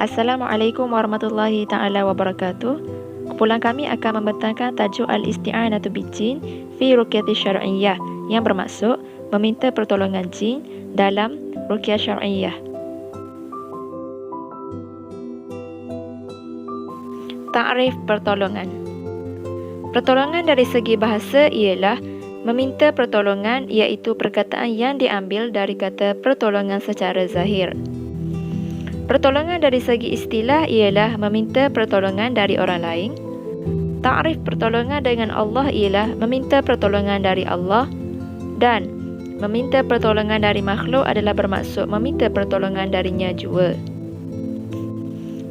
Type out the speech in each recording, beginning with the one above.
Assalamualaikum warahmatullahi ta'ala wabarakatuh. Kumpulan kami akan membentangkan tajuk Al-Isti'anatu Bijin fi Ruqyati Syar'iyyah yang bermaksud meminta pertolongan jin dalam ruqyah syar'iyyah. Ta'rif pertolongan. Pertolongan dari segi bahasa ialah meminta pertolongan, iaitu perkataan yang diambil dari kata pertolongan secara zahir. Pertolongan dari segi istilah ialah meminta pertolongan dari orang lain. Ta'rif pertolongan dengan Allah ialah meminta pertolongan dari Allah, dan meminta pertolongan dari makhluk adalah bermaksud meminta pertolongan darinya juga.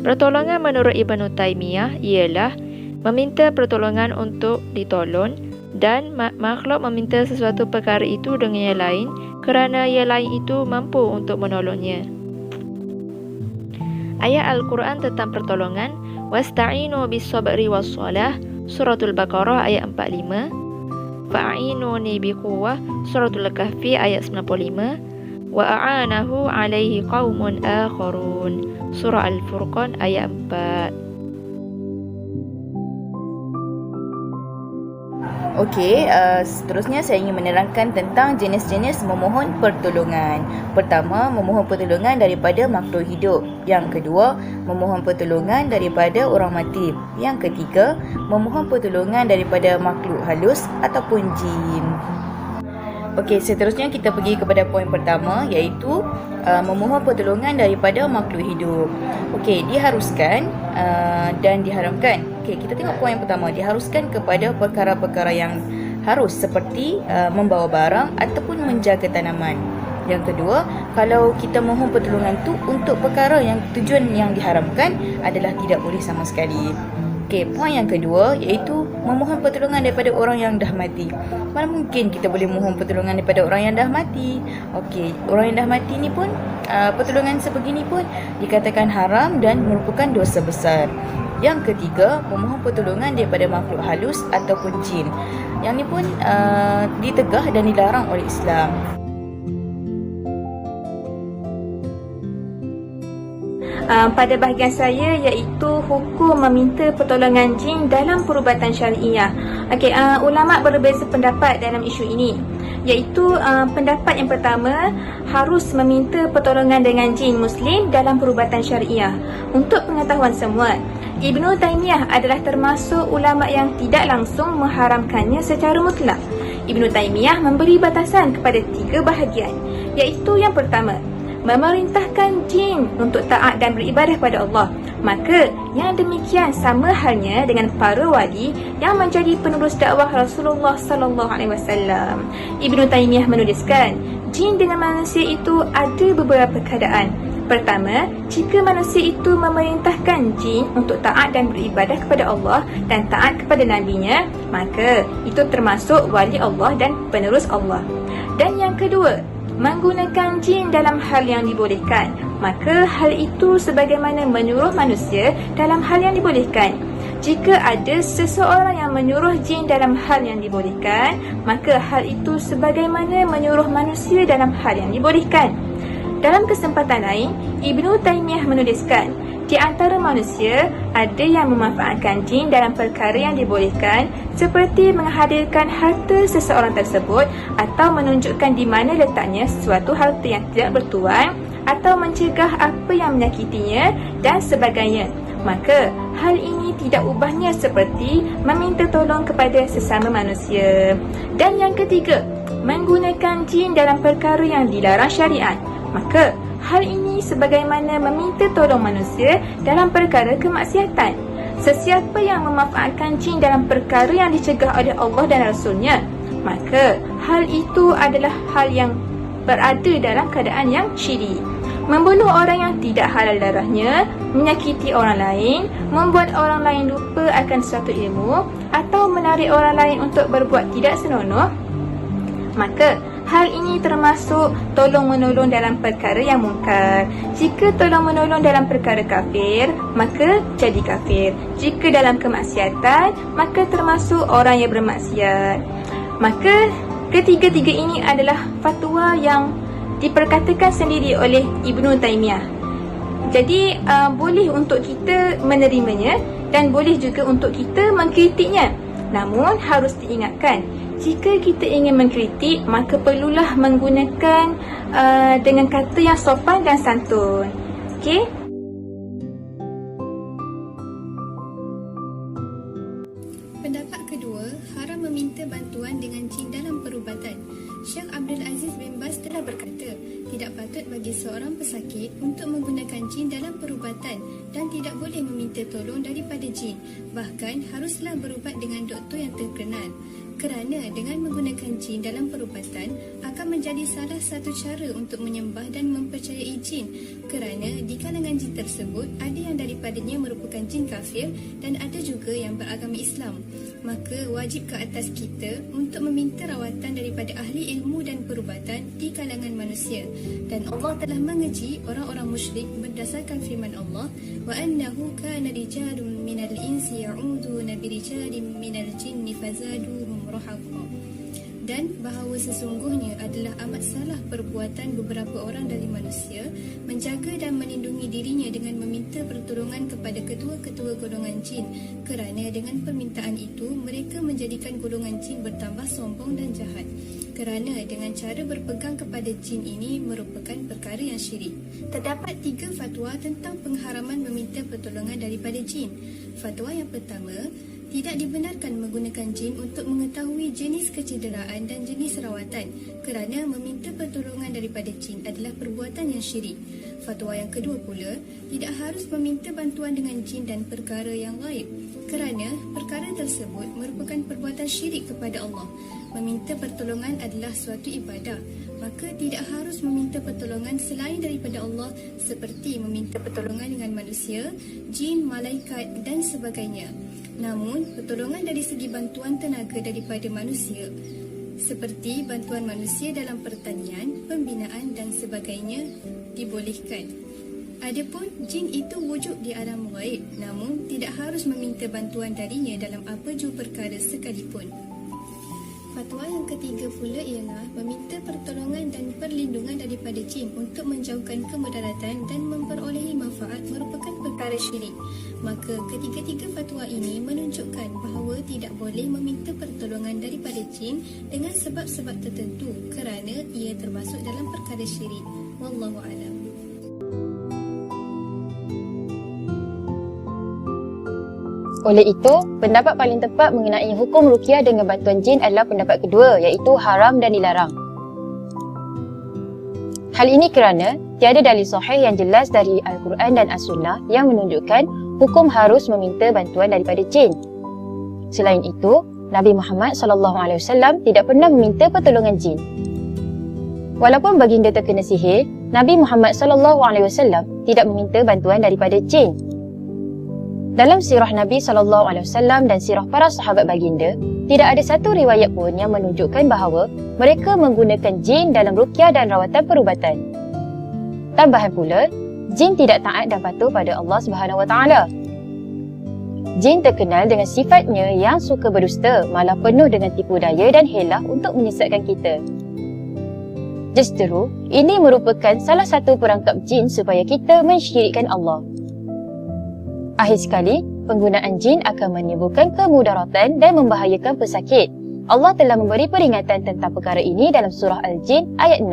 Pertolongan menurut Ibnu Taimiyah ialah meminta pertolongan untuk ditolong, dan makhluk meminta sesuatu perkara itu dengan yang lain kerana yang lain itu mampu untuk menolongnya. Ayat Al-Quran tentang pertolongan, wasta'inu bis-sabri was-salah, suratul Baqarah ayat 45, fa'inuni biquwwah, suratul Kahfi ayat 95, wa a'anahu alaihi qaumun akharun, surah Al-Furqan ayat 4. Okey, seterusnya saya ingin menerangkan tentang jenis-jenis memohon pertolongan. Pertama, memohon pertolongan daripada makhluk hidup. Yang kedua, memohon pertolongan daripada orang mati. Yang ketiga, memohon pertolongan daripada makhluk halus ataupun jin. Okey, seterusnya kita pergi kepada poin pertama, iaitu memohon pertolongan daripada makhluk hidup. Okey, diharuskan dan diharamkan. Okey, kita tengok poin pertama, diharuskan kepada perkara-perkara yang harus seperti membawa barang ataupun menjaga tanaman. Yang kedua, kalau kita mohon pertolongan tu untuk perkara yang tujuan yang diharamkan adalah tidak boleh sama sekali. Okey, poin yang kedua iaitu memohon pertolongan daripada orang yang dah mati. Mana mungkin kita boleh mohon pertolongan daripada orang yang dah mati? Okey, orang yang dah mati ni pun pertolongan sebegini pun dikatakan haram dan merupakan dosa besar. Yang ketiga, memohon pertolongan daripada makhluk halus ataupun jin. Yang ni pun ditegah dan dilarang oleh Islam. Pada bahagian saya iaitu hukum meminta pertolongan jin dalam perubatan syariah. Okey, ulama berbeza pendapat dalam isu ini, iaitu pendapat yang pertama, harus meminta pertolongan dengan jin muslim dalam perubatan syariah. Untuk pengetahuan semua, Ibnu Taimiyah adalah termasuk ulama yang tidak langsung mengharamkannya secara mutlak. Ibnu Taimiyah memberi batasan kepada 3 bahagian, iaitu yang pertama, memerintahkan jin untuk taat dan beribadah kepada Allah. Maka yang demikian sama halnya dengan para wali yang menjadi penerus dakwah Rasulullah sallallahu alaihi wasallam. Ibnu Taimiyah menuliskan, jin dengan manusia itu ada beberapa keadaan. Pertama, jika manusia itu memerintahkan jin untuk taat dan beribadah kepada Allah dan taat kepada nabinya, maka itu termasuk wali Allah dan penerus Allah. Dan yang kedua, menggunakan jin dalam hal yang dibolehkan, maka hal itu sebagaimana menyuruh manusia dalam hal yang dibolehkan. Jika ada seseorang yang menyuruh jin dalam hal yang dibolehkan, maka hal itu sebagaimana menyuruh manusia dalam hal yang dibolehkan. Dalam kesempatan lain, Ibnu Taimiyah menuliskan, di antara manusia ada yang memanfaatkan jin dalam perkara yang dibolehkan, seperti menghadirkan harta seseorang tersebut atau menunjukkan di mana letaknya sesuatu harta yang tidak bertuan, atau mencegah apa yang menyakitinya dan sebagainya. Maka hal ini tidak ubahnya seperti meminta tolong kepada sesama manusia. Dan yang ketiga, menggunakan jin dalam perkara yang dilarang syariat. Maka hal ini sebagaimana meminta tolong manusia dalam perkara kemaksiatan. Sesiapa yang memanfaatkan jin dalam perkara yang dicegah oleh Allah dan Rasulnya, maka hal itu adalah hal yang berada dalam keadaan yang syirik. Membunuh orang yang tidak halal darahnya, menyakiti orang lain, membuat orang lain lupa akan suatu ilmu, atau menarik orang lain untuk berbuat tidak senonoh, maka hal ini termasuk tolong-menolong dalam perkara yang mungkar. Jika tolong-menolong dalam perkara kafir, maka jadi kafir. Jika dalam kemaksiatan, maka termasuk orang yang bermaksiat. Maka ketiga-tiga ini adalah fatwa yang diperkatakan sendiri oleh Ibnu Taimiyah. Jadi boleh untuk kita menerimanya dan boleh juga untuk kita mengkritiknya. Namun harus diingatkan, jika kita ingin mengkritik, maka perlulah menggunakan dengan kata yang sopan dan santun. Okey? Pendapat kedua, haram meminta bantuan dengan jin dalam perubatan. Syekh Abdul Aziz bin Baz telah berkata, tidak patut bagi seorang pesakit untuk menggunakan jin dalam perubatan dan tidak boleh meminta tolong daripada jin. Bahkan haruslah berubat dengan doktor yang terkenal. Kerana dengan menggunakan jin dalam perubatan akan menjadi salah satu cara untuk menyembah dan mempercayai jin. Kerana di kalangan jin tersebut ada yang daripadanya merupakan jin kafir dan ada juga yang beragama Islam. Maka wajib ke atas kita untuk meminta rawatan daripada ahli ilmu dan perubatan di kalangan manusia. Dan Allah telah mengeji orang-orang musyrik berdasarkan firman Allah, wa annahu kana rijalun minal insi ya'uduna birijalin minal jinni fazaduhum rahaqa. Dan bahawa sesungguhnya adalah amat salah perbuatan beberapa orang dari manusia menjaga dan melindungi dirinya dengan meminta pertolongan kepada ketua-ketua golongan jin, kerana dengan permintaan itu mereka menjadikan golongan jin bertambah sombong dan jahat. Kerana dengan cara berpegang kepada jin ini merupakan perkara yang syirik. Terdapat 3 fatwa tentang pengharaman meminta pertolongan daripada jin. Fatwa yang pertama, tidak dibenarkan menggunakan jin untuk mengetahui jenis kecederaan dan jenis rawatan, kerana meminta pertolongan daripada jin adalah perbuatan yang syirik. Fatwa yang kedua pula, tidak harus meminta bantuan dengan jin dan perkara yang gaib, kerana perkara tersebut merupakan perbuatan syirik kepada Allah. Meminta pertolongan adalah suatu ibadah, maka tidak harus meminta pertolongan selain daripada Allah, seperti meminta pertolongan dengan manusia, jin, malaikat dan sebagainya. Namun, pertolongan dari segi bantuan tenaga daripada manusia, seperti bantuan manusia dalam pertanian, pembinaan dan sebagainya, dibolehkan. Adapun jin itu wujud di alam ghaib, namun tidak harus meminta bantuan darinya dalam apa jua perkara sekalipun. Fatwa yang ketiga pula ialah meminta pertolongan dan perlindungan daripada jin untuk menjauhkan kemudaratan dan memperolehi manfaat merupakan perkara syirik. Maka ketiga-tiga fatwa ini menunjukkan bahawa tidak boleh meminta pertolongan daripada jin dengan sebab-sebab tertentu kerana ia termasuk dalam perkara syirik. Wallahu a'lam. Oleh itu, pendapat paling tepat mengenai hukum ruqyah dengan bantuan jin adalah pendapat kedua, iaitu haram dan dilarang. Hal ini kerana tiada dalil sahih yang jelas dari Al-Quran dan As-Sunnah yang menunjukkan hukum harus meminta bantuan daripada jin. Selain itu, Nabi Muhammad SAW tidak pernah meminta pertolongan jin. Walaupun baginda terkena sihir, Nabi Muhammad SAW tidak meminta bantuan daripada jin. Dalam sirah Nabi SAW dan sirah para sahabat baginda, tidak ada satu riwayat pun yang menunjukkan bahawa mereka menggunakan jin dalam ruqyah dan rawatan perubatan. Tambahan pula, jin tidak taat dan patuh pada Allah SWT. Jin terkenal dengan sifatnya yang suka berdusta, malah penuh dengan tipu daya dan helah untuk menyesatkan kita. Justeru, ini merupakan salah satu perangkap jin supaya kita mensyirikkan Allah. Akhir sekali, penggunaan jin akan menimbulkan kemudaratan dan membahayakan pesakit. Allah telah memberi peringatan tentang perkara ini dalam surah Al-Jin ayat 6.